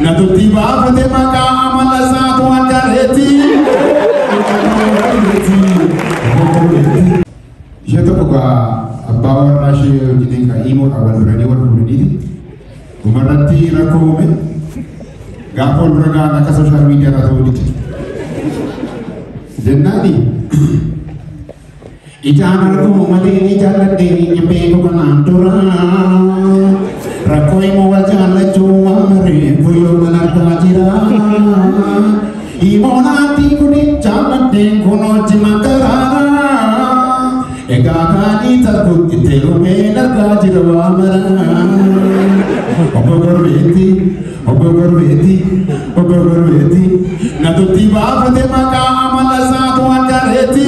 na tutti va de maka amala sa tu akareti Jeta buka bawar nasi jadi ka imo awal berani war bulini umarati rakome gapon raga na social media atau di Jenani Ijana ko mali ijana de nyepe ko kanantura rakoi mo wajana juwa mare buyo manar kajira imonati kuni jana de kono jimakara ega kani takut telo menar kajira mara obogor beti na tutti va de maka amala sa tu akareti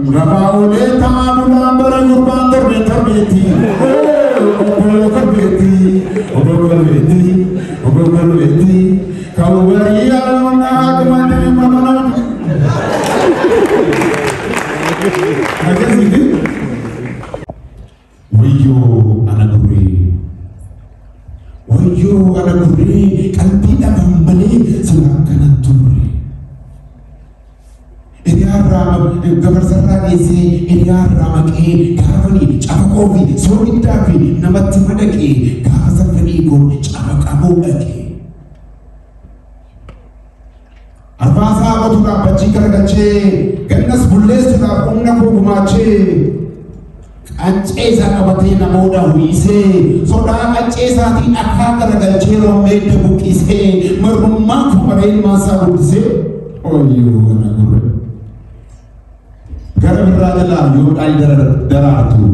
Rabau de tamu lambar kurban terbeti kau beri anak mana agak sih wayo anak guri kan tidak kembali silakan turi gabar sarra isi rama ke kafani chakovi solidavi namatti madake kasafani ko chakabo ake arfasa batula bacci kargace gannas bulles ta kunna ko gumace Acce sa kabate na moda huise soda acce sa ti akha kargace ro me tabukise marumma ko bare masa budse oyo na gure Garam radala yo dai daratu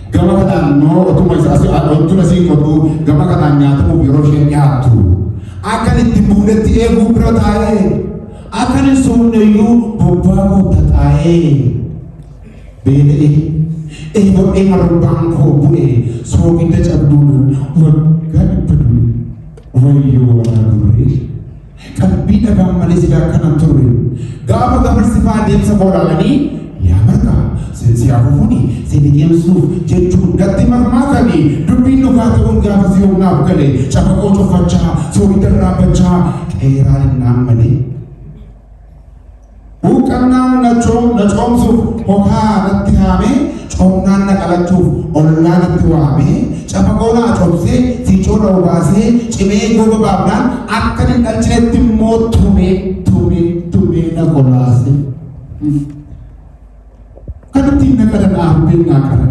gama kata no tu mai asi tu nasi ko tu gama kata nyatu biro she nyatu akan tibune ti egu protae akan sunne yu bobago tatae bede bo marubang ko bue so kita cabdun wagan peduli wayo agure kan bida bang Malaysia kan turun gama gamar sifat dia sekolah lagi ya mereka siapa pun ni sedikit musuh jejun gati marmaka ni dupin nuga tu gama siung ngap kale cakap kau coba so kita rapaca era nama ni bukan nama na com su hoka nanti hame com nana kalau tu orang nanti hame cakap kau na com se si cora ubase cime go bablan akan alcet timot tume na kolase kan tinna kada na arpin na kada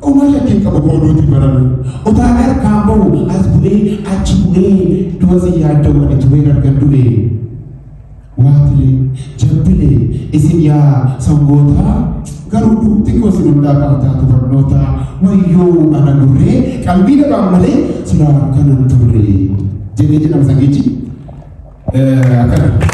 o mala ke ka bodo ti barano o ta er kambo asbule achule dozi ya do ni tuwe na gandule watile jabile isimya sangota garudu tiko sinunda ka ta to barnota wayo anagure kalbida ba male sura kanan ture jadi nama sangici akan